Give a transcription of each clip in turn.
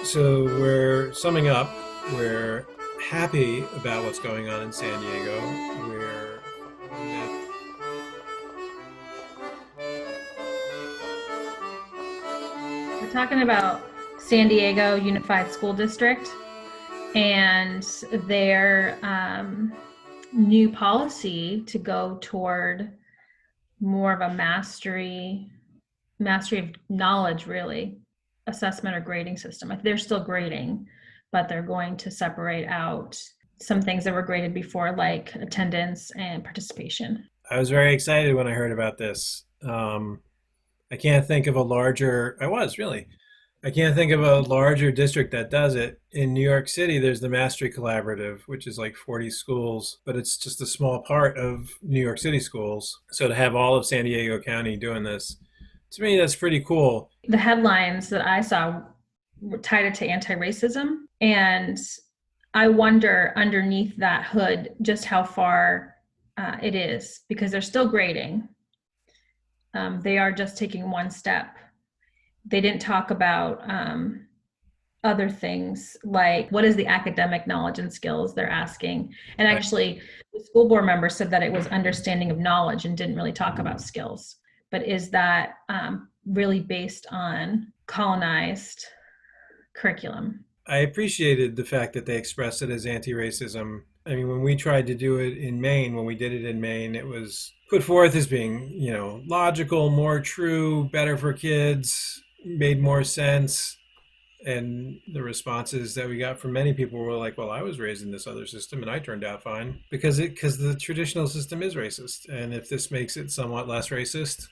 So we're summing up. We're happy about what's going on in San Diego. We're We're talking about San Diego Unified School District and their new policy to go toward more of a mastery of knowledge, really, assessment or grading system. They're still grading, but they're going to separate out some things that were graded before, like attendance and participation. I was very excited when I heard about this. I can't think of a larger. I was really. I can't think of a larger district that does it. In New York City, there's the Mastery Collaborative, which is like 40 schools, but it's just a small part of New York City schools. So to have all of San Diego County doing this, to me, that's pretty cool. The headlines that I saw were tied it to anti-racism, and I wonder underneath that hood just how far it is, because they're still grading. They are just taking one step. They didn't talk about other things like what is the academic knowledge and skills they're asking. And Right. actually, the school board member said that it was understanding of knowledge and didn't really talk about skills. But is that really based on colonized curriculum? I appreciated the fact that they expressed it as anti-racism. I mean, when we tried to do it in Maine, when we did it in Maine, it was put forth as being, logical, more true, better for kids, made more sense. And the responses that we got from many people were like, "Well, I was raised in this other system, and I turned out fine because the traditional system is racist. And if this makes it somewhat less racist,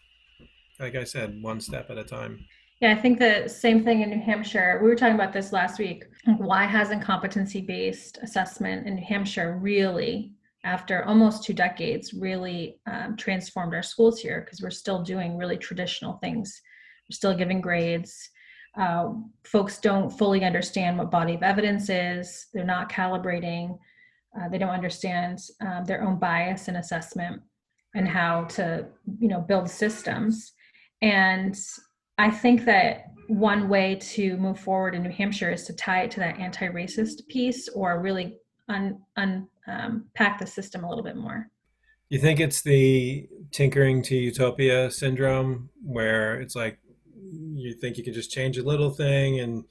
like I said, one step at a time." Yeah, I think the same thing in New Hampshire. We were talking about this last week. Why hasn't competency-based assessment in New Hampshire really, after almost 2 decades, really transformed our schools here? Because we're still doing really traditional things. We're still giving grades. Folks don't fully understand what body of evidence is. They're not calibrating. They don't understand their own bias in assessment and how to, build systems. And I think that one way to move forward in New Hampshire is to tie it to that anti-racist piece, or really unpack the system a little bit more. You think it's the tinkering to utopia syndrome where it's like you think you can just change a little thing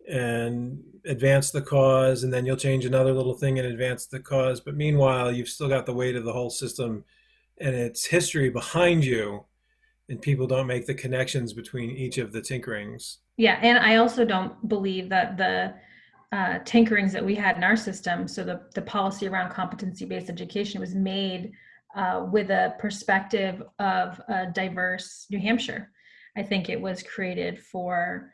and advance the cause, and then you'll change another little thing and advance the cause, but meanwhile you've still got the weight of the whole system and its history behind you, and people don't make the connections between each of the tinkerings. Yeah, and I also don't believe that the tinkerings that we had in our system, so the policy around competency-based education, was made with a perspective of a diverse New Hampshire. I think it was created for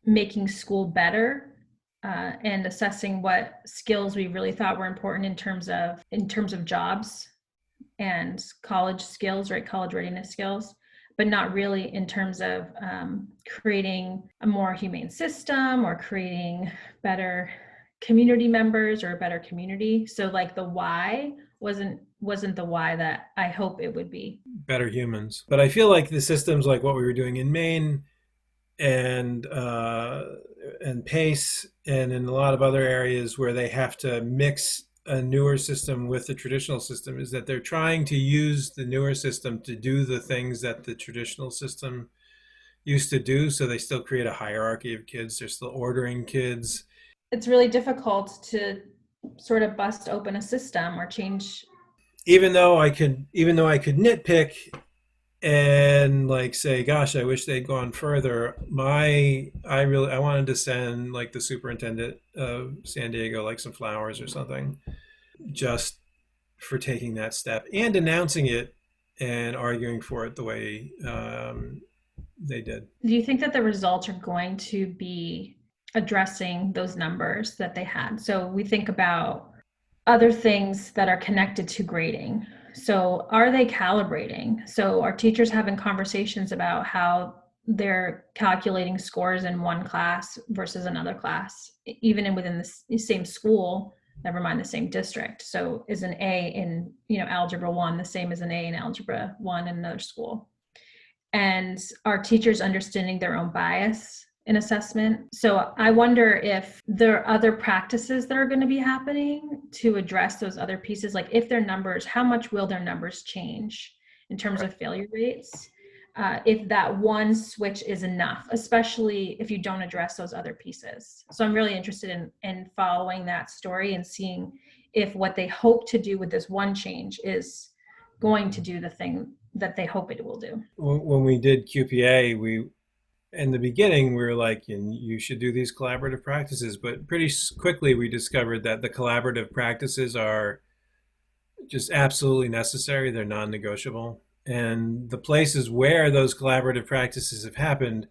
making school better and assessing what skills we really thought were important in terms of jobs and college skills, right? College readiness skills, but not really in terms of creating a more humane system or creating better community members or a better community. So like the why wasn't the why that I hope it would be. Better humans, but I feel like the systems like what we were doing in Maine and Pace and in a lot of other areas where they have to mix a newer system with the traditional system is that they're trying to use the newer system to do the things that the traditional system used to do. So they still create a hierarchy of kids. They're still ordering kids. It's really difficult to sort of bust open a system or change. Even though I could nitpick and like say, gosh, I wish they'd gone further. I wanted to send like the superintendent of San Diego like some flowers or something, just for taking that step and announcing it and arguing for it the way they did. Do you think that the results are going to be addressing those numbers that they had? So we think about other things that are connected to grading. So are they calibrating? So are teachers having conversations about how they're calculating scores in one class versus another class, even within the same school, never mind the same district? So is an A in, algebra 1 the same as an A in algebra 1 in another school? And are teachers understanding their own bias in assessment. So I wonder if there are other practices that are going to be happening to address those other pieces. Like if their numbers, how much will their numbers change in terms of failure rates? If that one switch is enough, especially if you don't address those other pieces. So I'm really interested in following that story and seeing if what they hope to do with this one change is going to do the thing that they hope it will do. When we did QPA, we in the beginning we were like, you should do these collaborative practices, but pretty quickly we discovered that the collaborative practices are just absolutely necessary. They're non-negotiable. And the places where those collaborative practices have happened,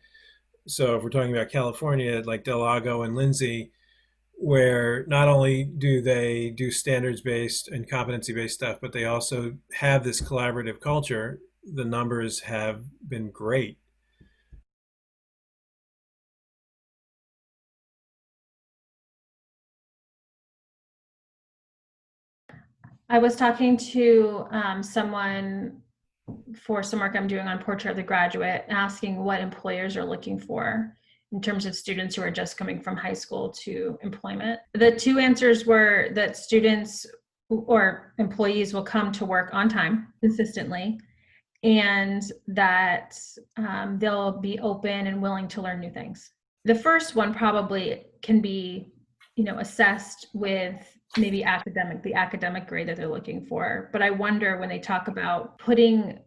so if we're talking about California, like Del Lago and Lindsay, where not only do they do standards-based and competency-based stuff, but they also have this collaborative culture, the numbers have been great. I was talking to someone for some work I'm doing on Portrait of the Graduate, asking what employers are looking for in terms of students who are just coming from high school to employment. The two answers were that students or employees will come to work on time consistently, and that they'll be open and willing to learn new things. The first one probably can be, assessed with maybe the academic grade that they're looking for. But I wonder when they talk about putting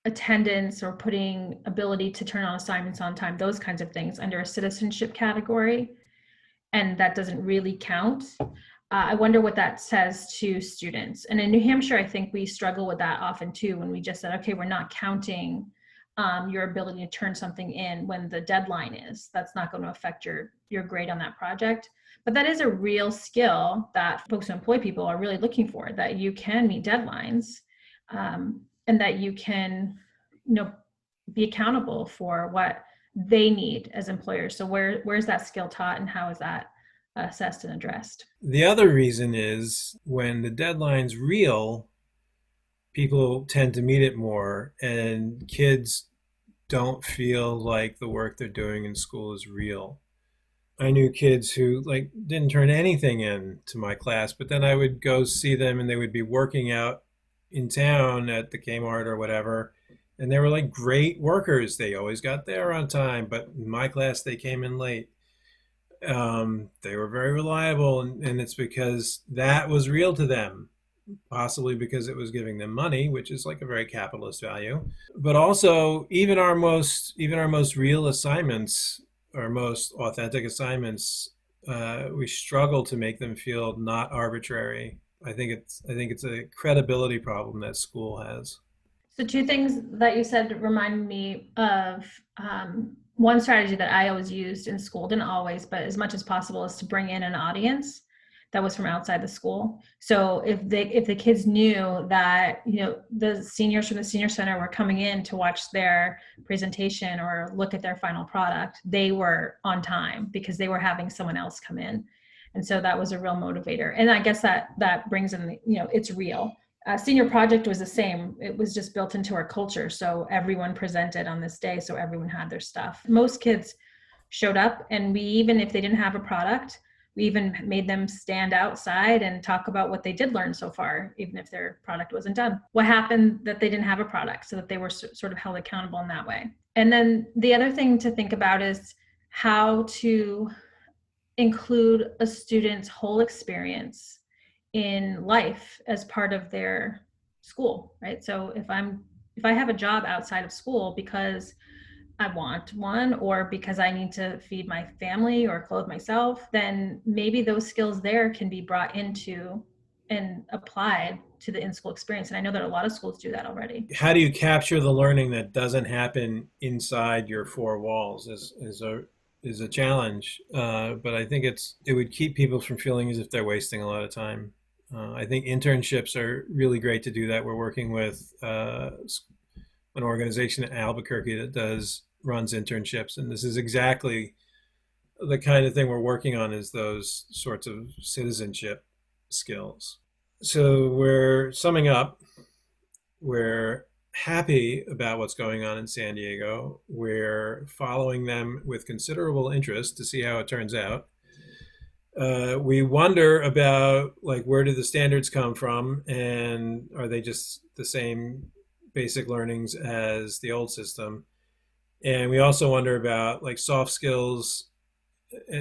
attendance or putting ability to turn on assignments on time, those kinds of things under a citizenship category, and that doesn't really count. I wonder what that says to students. And in New Hampshire, I think we struggle with that often too, when we just said, okay, we're not counting your ability to turn something in when the deadline is. That's not going to affect your grade on that project. But that is a real skill that folks who employ people are really looking for, that you can meet deadlines, and that you can, be accountable for what they need as employers. So where's that skill taught, and how is that assessed and addressed? The other reason is when the deadline's real, people tend to meet it more, and kids don't feel like the work they're doing in school is real. I knew kids who like didn't turn anything in to my class, but then I would go see them and they would be working out in town at the Kmart or whatever, and they were like great workers. They always got there on time, but in my class they came in late. They were very reliable, and it's because that was real to them, possibly because it was giving them money, which is like a very capitalist value. But also, even our most real assignments, our most authentic assignments, we struggle to make them feel not arbitrary. I think it's a credibility problem that school has. So two things that you said remind me of one strategy that I always used in school, didn't always, but as much as possible, is to bring in an audience that was from outside the school. So if the kids knew that the seniors from the senior center were coming in to watch their presentation or look at their final product, they were on time because they were having someone else come in. And so that was a real motivator. And I guess that brings in, it's real. Senior project was the same. It was just built into our culture. So everyone presented on this day. So everyone had their stuff. Most kids showed up, and even if they didn't have a product, we even made them stand outside and talk about what they did learn so far, even if their product wasn't done. What happened that they didn't have a product, so that they were sort of held accountable in that way. And then the other thing to think about is how to include a student's whole experience in life as part of their school, right? So if I have a job outside of school because I want one, or because I need to feed my family or clothe myself, then maybe those skills there can be brought into and applied to the in-school experience. And I know that a lot of schools do that already. How do you capture the learning that doesn't happen inside your four walls is a challenge, but I think it would keep people from feeling as if they're wasting a lot of time. I think internships are really great to do that. We're working with an organization in Albuquerque that runs internships, and this is exactly the kind of thing we're working on, is those sorts of citizenship skills. So we're summing up. We're happy about what's going on in San Diego. We're following them with considerable interest to see how it turns out. We wonder about like where do the standards come from, and are they just the same basic learnings as the old system? And we also wonder about like soft skills,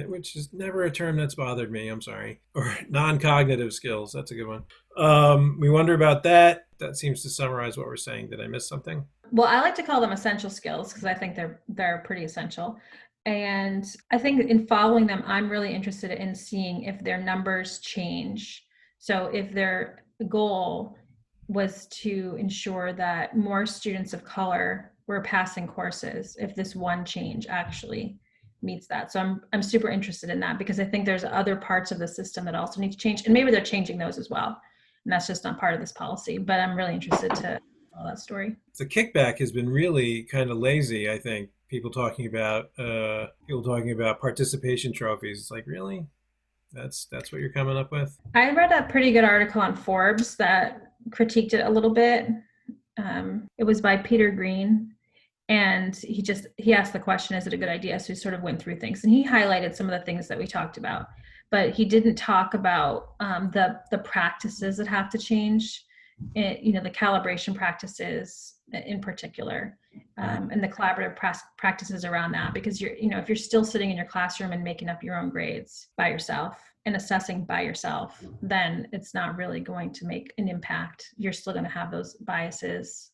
which is never a term that's bothered me. I'm sorry, or non-cognitive skills. That's a good one. We wonder about that. That seems to summarize what we're saying. Did I miss something? Well, I like to call them essential skills because I think they're pretty essential. And I think in following them, I'm really interested in seeing if their numbers change. So if their goal was to ensure that more students of color were passing courses, if this one change actually meets that. So I'm super interested in that because I think there's other parts of the system that also need to change, and maybe they're changing those as well. And that's just not part of this policy, but I'm really interested to tell that story. The kickback has been really kind of lazy. I think people talking about participation trophies. It's like, really? That's what you're coming up with? I read a pretty good article on Forbes that critiqued it a little bit. It was by Peter Green, and he asked the question, is it a good idea? So he sort of went through things, and he highlighted some of the things that we talked about, but he didn't talk about the practices that have to change, the calibration practices in particular, and the collaborative practices around that, because if you're still sitting in your classroom and making up your own grades by yourself and assessing by yourself, then it's not really going to make an impact. You're still going to have those biases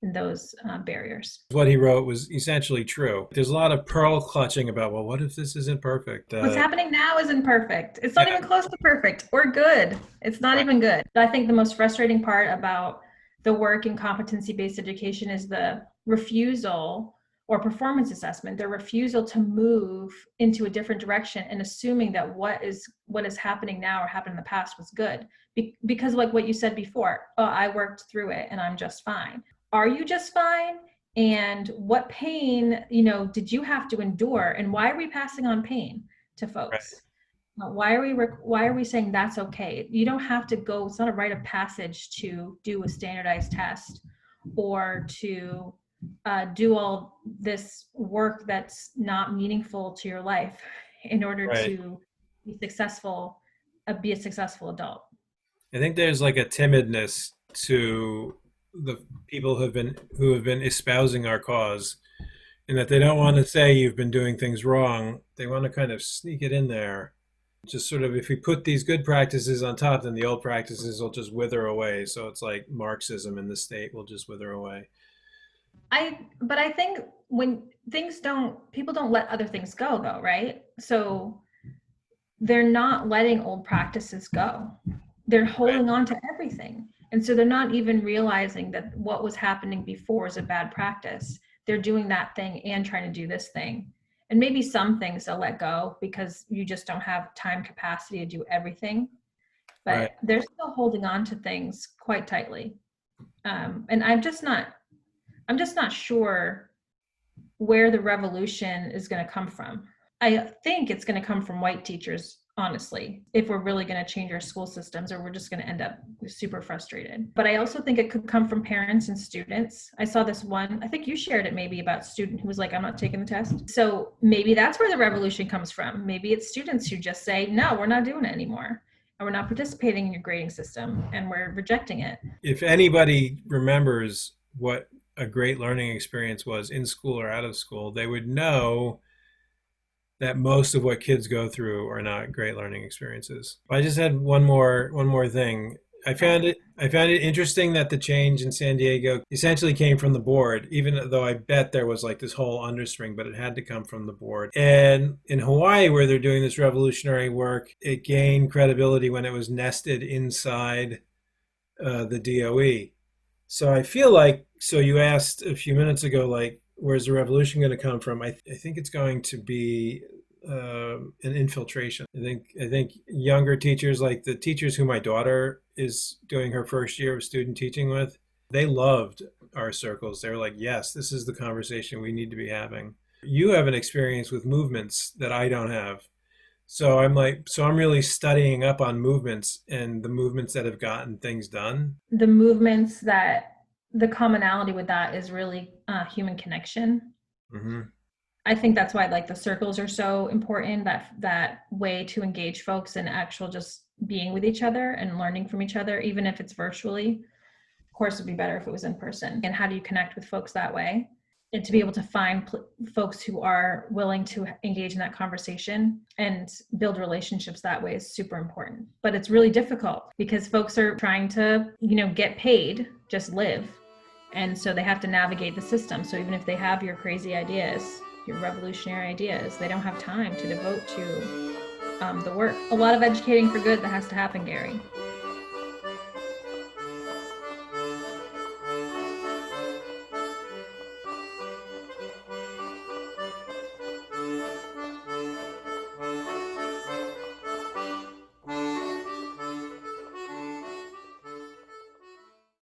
and those barriers. What he wrote was essentially true. There's a lot of pearl clutching about, well, what if this isn't perfect? What's happening now isn't perfect. It's not Yeah. even close to perfect or good. It's not even good. I think the most frustrating part about the work in competency-based education is the refusal, or performance assessment, the refusal to move into a different direction and assuming that what is happening now or happened in the past was good. Because like what you said before, oh, I worked through it and I'm just fine. Are you just fine? And what pain, did you have to endure? And why are we passing on pain to Right. folks? Why are we saying that's okay? You don't have to go. It's not a rite of passage to do a standardized test or to do all this work that's not meaningful to your life in order Right. to be a successful adult. I think there's like a timidness to the people who have been espousing our cause, and that they don't want to say you've been doing things wrong. They want to kind of sneak it in there. Just sort of, if we put these good practices on top, then the old practices will just wither away. So it's like Marxism in the state will just wither away. But I think when people don't let other things go though, right? So they're not letting old practices go. They're Right. holding on to everything. And so they're not even realizing that what was happening before is a bad practice. They're doing that thing and trying to do this thing. And maybe some things they'll let go because you just don't have time capacity to do everything. Right. But they're still holding on to things quite tightly. And I'm just not sure where the revolution is going to come from. I think it's going to come from white teachers, honestly, if we're really going to change our school systems, or we're just going to end up super frustrated. But I also think it could come from parents and students. I saw this one, I think you shared it maybe, about student who was like, I'm not taking the test. So maybe that's where the revolution comes from. Maybe it's students who just say, no, we're not doing it anymore. And we're not participating in your grading system and we're rejecting it. If anybody remembers what a great learning experience was in school or out of school, they would know that most of what kids go through are not great learning experiences. I just had one more thing. I found it interesting that the change in San Diego essentially came from the board, even though I bet there was like this whole understring, but it had to come from the board. And in Hawaii, where they're doing this revolutionary work, it gained credibility when it was nested inside the DOE. So I feel like, so you asked a few minutes ago, like, where's the revolution going to come from? I think it's going to be an infiltration. I think younger teachers, like the teachers who my daughter is doing her first year of student teaching with, they loved our circles. They were like, yes, this is the conversation we need to be having. You have an experience with movements that I don't have. So I'm really studying up on movements and the movements that have gotten things done. The movements that the commonality with that is really human connection. Hmm. I think that's why like the circles are so important, that way to engage folks in actual just being with each other and learning from each other, even if it's virtually. Of course, it'd be better if it was in person. And how do you connect with folks that way? And to be able to find folks who are willing to engage in that conversation and build relationships that way is super important. But it's really difficult because folks are trying to, get paid, just live. And so they have to navigate the system. So even if they have your crazy ideas, your revolutionary ideas, they don't have time to devote to the work. A lot of educating for good that has to happen, Gary.